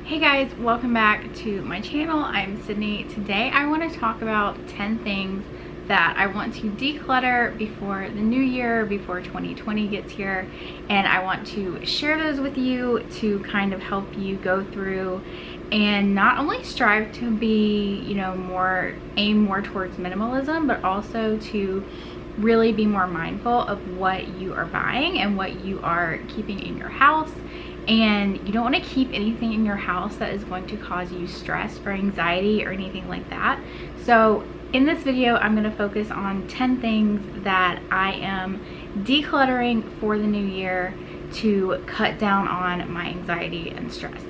Hey guys, welcome back to my channel. I'm Sydney. Today I want to talk about 10 things that I want to declutter before the new year, before 2020 gets here, and I want to share those with you to kind of help you go through and not only strive to be, aim more towards minimalism, but also to really be more mindful of what you are buying and what you are keeping in your house. And you don't want to keep anything in your house that is going to cause you stress or anxiety or anything like that. So in this video, I'm going to focus on 10 things that I am decluttering for the new year to cut down on my anxiety and stress.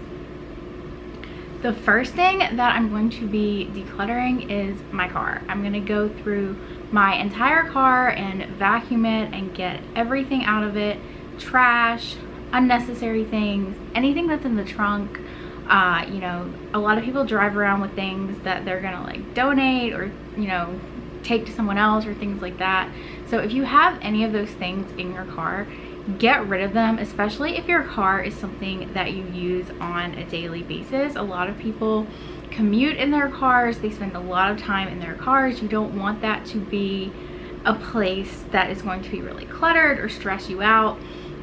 The first thing that I'm going to be decluttering is my car. I'm going to go through my entire car and vacuum it and get everything out of it, trash, unnecessary things, anything that's in the trunk. A lot of people drive around with things that they're gonna like donate or take to someone else or things like that. So if you have any of those things in your car, get rid of them, especially if your car is something that you use on a daily basis. A lot of people commute in their cars, they spend a lot of time in their cars. You don't want that to be a place that is going to be really cluttered or stress you out.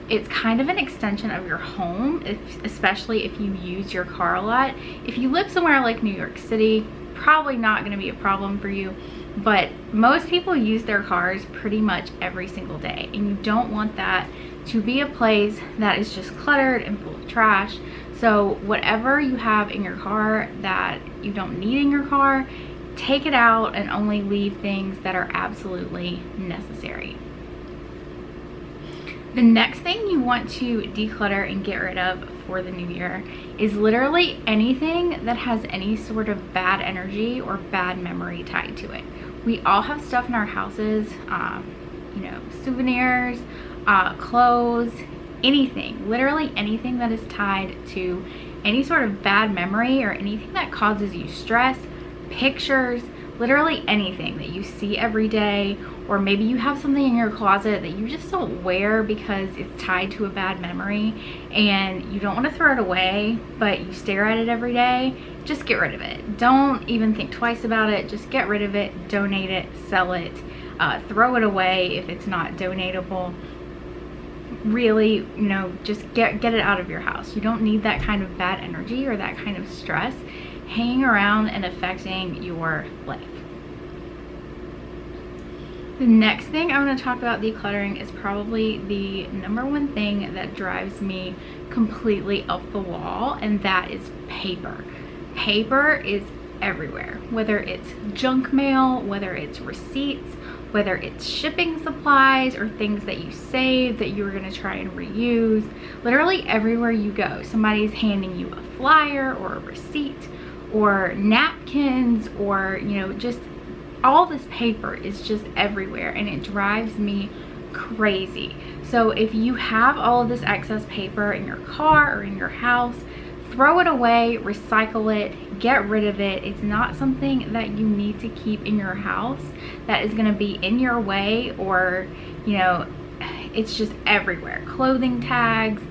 It's kind of an extension of your home, especially if you use your car a lot. If you live somewhere like New York City, probably not going to be a problem for you, but most people use their cars pretty much every single day, and you don't want that to be a place that is just cluttered and full of trash. So whatever you have in your car that you don't need in your car, take it out and only leave things that are absolutely necessary. The next thing you want to declutter and get rid of for the new year is literally anything that has any sort of bad energy or bad memory tied to it. We all have stuff in our houses, souvenirs, clothes, anything, literally anything that is tied to any sort of bad memory or anything that causes you stress, pictures, literally anything that you see every day, or maybe you have something in your closet that you just don't wear because it's tied to a bad memory and you don't want to throw it away, but you stare at it every day. Just get rid of it. Don't even think twice about it. Just get rid of it, donate it, sell it, throw it away if it's not donatable. Really, just get it out of your house. You don't need that kind of bad energy or that kind of stress hanging around and affecting your life. The next thing I'm going to talk about decluttering is probably the number one thing that drives me completely up the wall, and that is paper. Paper is everywhere, whether it's junk mail, whether it's receipts, whether it's shipping supplies or things that you saved that you were going to try and reuse. Literally everywhere you go, somebody's handing you a flyer or a receipt or napkins or just all this paper is just everywhere, and it drives me crazy. So if you have all of this excess paper in your car or in your house, throw it away, recycle it, get rid of it. It's not something that you need to keep in your house that is going to be in your way, or it's just everywhere. Clothing tags,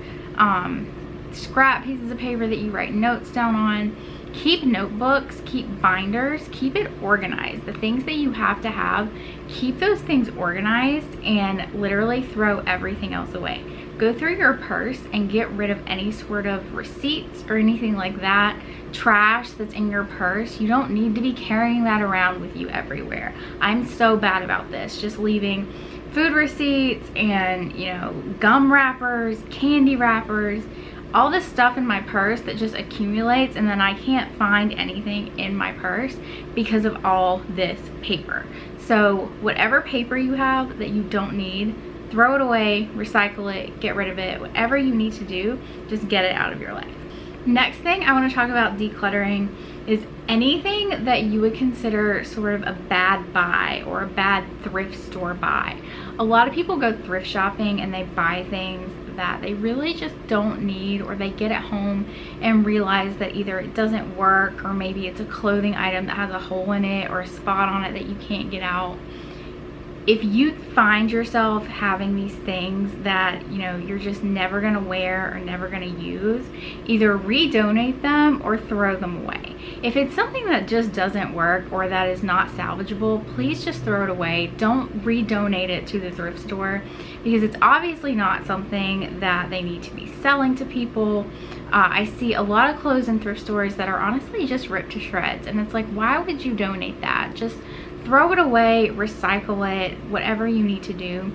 scrap pieces of paper that you write notes down on. Keep notebooks, keep binders, keep it organized. The things that you have to have, keep those things organized and literally throw everything else away. Go through your purse and get rid of any sort of receipts or anything like that, trash that's in your purse. You don't need to be carrying that around with you everywhere. I'm so bad about this, just leaving food receipts and gum wrappers, candy wrappers, all this stuff in my purse that just accumulates, and then I can't find anything in my purse because of all this paper. So whatever paper you have that you don't need, throw it away, recycle it, get rid of it. Whatever you need to do, just get it out of your life. Next thing I want to talk about decluttering is anything that you would consider sort of a bad buy or a bad thrift store buy. A lot of people go thrift shopping and they buy things that they really just don't need, or they get at home and realize that either it doesn't work, or maybe it's a clothing item that has a hole in it or a spot on it that you can't get out. if you find yourself having these things that, you know, you're just never gonna wear or never gonna use, either redonate them or throw them away. If it's something that just doesn't work or that is not salvageable, please just throw it away. Don't redonate it to the thrift store, because it's obviously not something that they need to be selling to people. I see a lot of clothes in thrift stores that are honestly just ripped to shreds, and it's like, why would you donate that? Just throw it away, recycle it, whatever you need to do.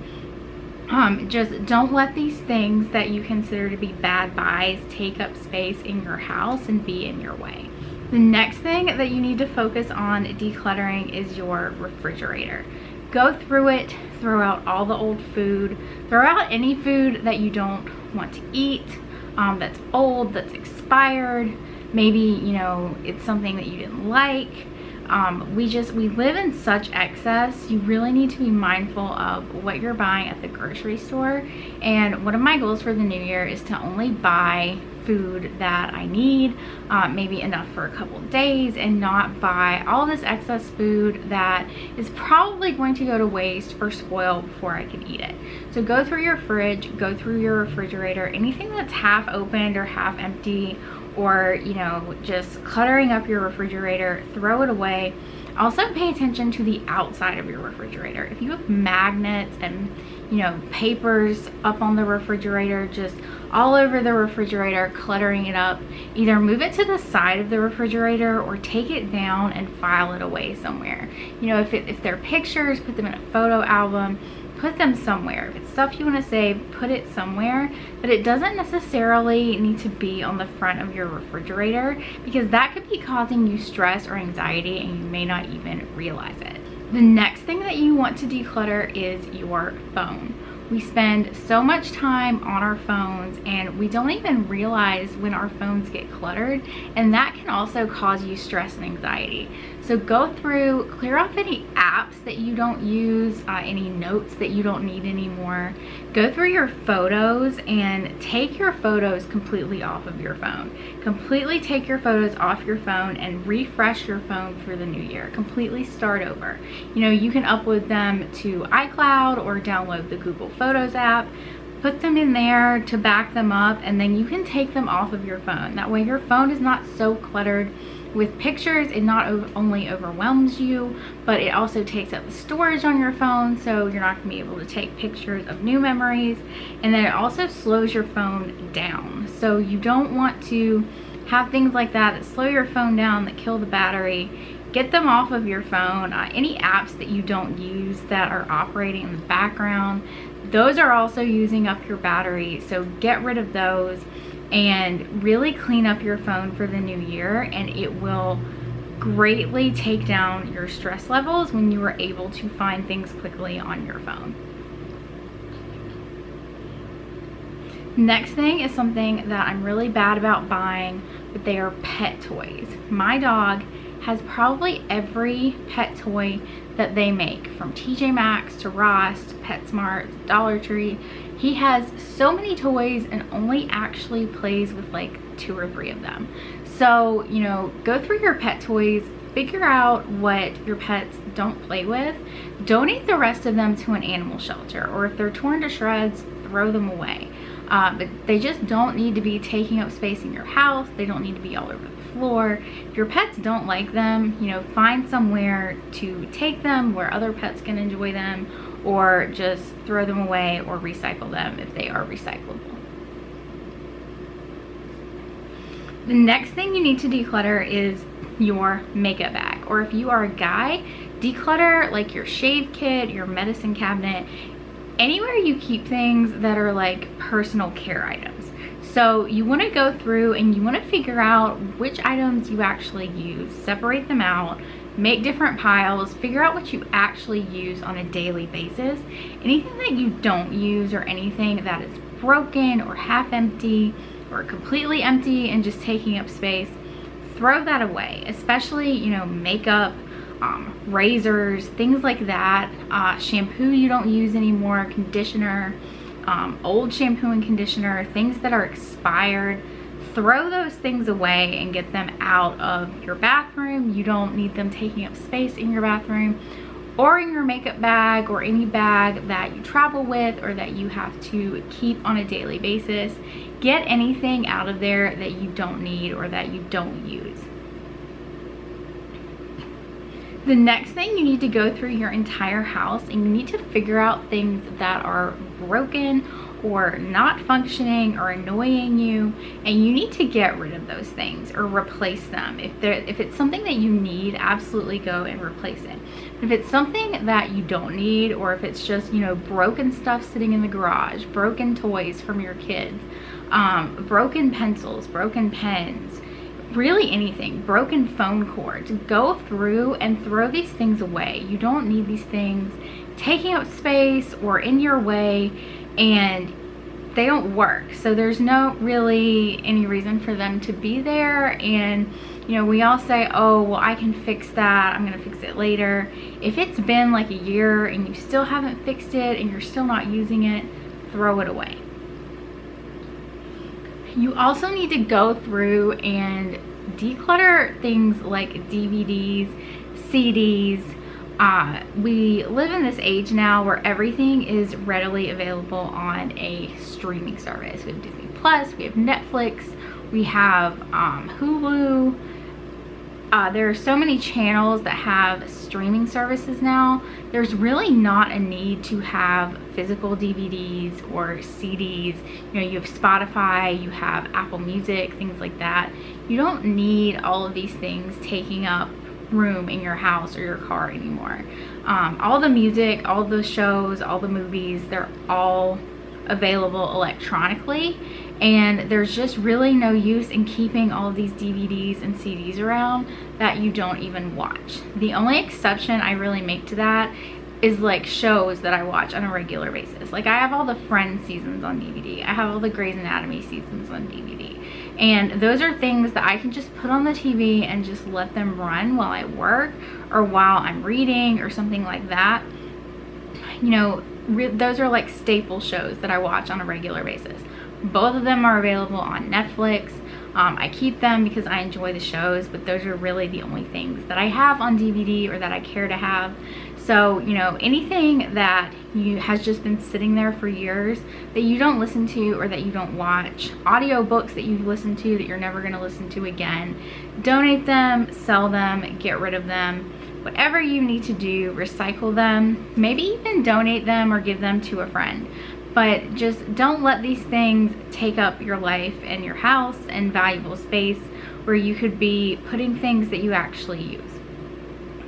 Just don't let these things that you consider to be bad buys take up space in your house and be in your way. The next thing that you need to focus on decluttering is your refrigerator. Go through it, throw out all the old food, throw out any food that you don't want to eat, that's old, that's expired. Maybe, you know, it's something that you didn't like. We live in such excess. You really need to be mindful of what you're buying at the grocery store. And one of my goals for the new year is to only buy food that I need, maybe enough for a couple of days, and not buy all this excess food that is probably going to go to waste or spoil before I can eat it. So go through your fridge, go through your refrigerator, anything that's half opened or half empty, or, you know, just cluttering up your refrigerator, throw it away. Also pay attention to the outside of your refrigerator. If you have magnets and, you know, papers up on the refrigerator, just all over the refrigerator, cluttering it up, either move it to the side of the refrigerator or take it down and file it away somewhere. You know, if they're pictures, put them in a photo album, put them somewhere. If it's stuff you want to save, put it somewhere, but it doesn't necessarily need to be on the front of your refrigerator, because that could be causing you stress or anxiety and you may not even realize it. The next thing that you want to declutter is your phone. We spend so much time on our phones and we don't even realize when our phones get cluttered, and that can also cause you stress and anxiety. So go through, clear off any apps that you don't use, any notes that you don't need anymore. Go through your photos and take your photos completely off of your phone. Completely take your photos off your phone and refresh your phone for the new year. Completely start over. You know, you can upload them to iCloud or download the Google Photos app. Put them in there to back them up, and then you can take them off of your phone. That way your phone is not so cluttered with pictures. It not only overwhelms you, but it also takes up the storage on your phone, so you're not going to be able to take pictures of new memories. And then it also slows your phone down. So you don't want to have things like that slow your phone down, that kill the battery. Get them off of your phone. Any apps that you don't use that are operating in the background, those are also using up your battery, so get rid of those and really clean up your phone for the new year, and it will greatly take down your stress levels when you are able to find things quickly on your phone. Next thing is something that I'm really bad about buying, but they are pet toys. My dog has probably every pet toy that they make, from TJ Maxx to Ross to PetSmart to Dollar Tree. He has so many toys and only actually plays with like 2 or 3 of them. So, you know, go through your pet toys, figure out what your pets don't play with, donate the rest of them to an animal shelter, or if they're torn to shreds, throw them away. But they just don't need to be taking up space in your house. They don't need to be all over the floor. If your pets don't like them, you know, find somewhere to take them where other pets can enjoy them, or just throw them away or recycle them if they are recyclable. The next thing you need to declutter is your makeup bag, or if you are a guy, declutter like your shave kit, your medicine cabinet, anywhere you keep things that are like personal care items. So you want to go through and you want to figure out which items you actually use, separate them out, make different piles, figure out what you actually use on a daily basis. Anything that you don't use, or anything that is broken or half empty or completely empty and just taking up space, throw that away. Especially, you know, makeup, razors, things like that, shampoo you don't use anymore, conditioner, old shampoo and conditioner, things that are expired. Throw those things away and get them out of your bathroom. You don't need them taking up space in your bathroom. or in your makeup bag or any bag that you travel with or that you have to keep on a daily basis. Get anything out of there that you don't need or that you don't use. The next thing, you need to go through your entire house and you need to figure out things that are broken or not functioning or annoying you, and you need to get rid of those things or replace them. If it's something that you need, absolutely go and replace it. If it's something that you don't need, or if it's just, you know, broken stuff sitting in the garage, broken toys from your kids, broken pencils, broken pens, really anything, broken phone cords, go through and throw these things away. You don't need these things taking up space or in your way, and they don't work. So there's no really any reason for them to be there. And you know, we all say, oh, well, I can fix that, I'm gonna fix it later. If it's been like a year and you still haven't fixed it and you're still not using it, throw it away. You also need to go through and declutter things like DVDs, CDs. We live in this age now where everything is readily available on a streaming service. We have Disney Plus, we have Netflix, we have Hulu. There are so many channels that have streaming services now. There's really not a need to have physical DVDs or CDs. You know, you have Spotify, you have Apple Music, things like that. You don't need all of these things taking up room in your house or your car anymore. All the music, all the shows, all the movies, they're all available electronically, and there's just really no use in keeping all of these DVDs and CDs around that you don't even watch. The only exception I really make to that is like shows that I watch on a regular basis. Like I have all the Friends seasons on DVD. I have all the Grey's Anatomy seasons on DVD. And those are things that I can just put on the TV and just let them run while I work or while I'm reading or something like that. You know, those are like staple shows that I watch on a regular basis. Both of them are available on Netflix. I keep them because I enjoy the shows, but those are really the only things that I have on DVD or that I care to have. So, you know, anything that has just been sitting there for years that you don't listen to or that you don't watch, audiobooks that you've listened to that you're never going to listen to again, donate them, sell them, get rid of them. Whatever you need to do, recycle them, maybe even donate them or give them to a friend. But just don't let these things take up your life and your house and valuable space where you could be putting things that you actually use.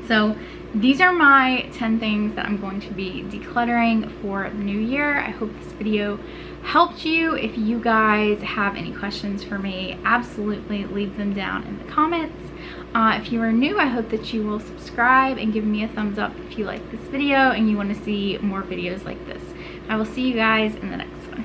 So these are my 10 things that I'm going to be decluttering for the new year. I hope this video helped you. If you guys have any questions for me, absolutely leave them down in the comments. If you are new, I hope that you will subscribe and give me a thumbs up if you like this video and you want to see more videos like this. I will see you guys in the next one.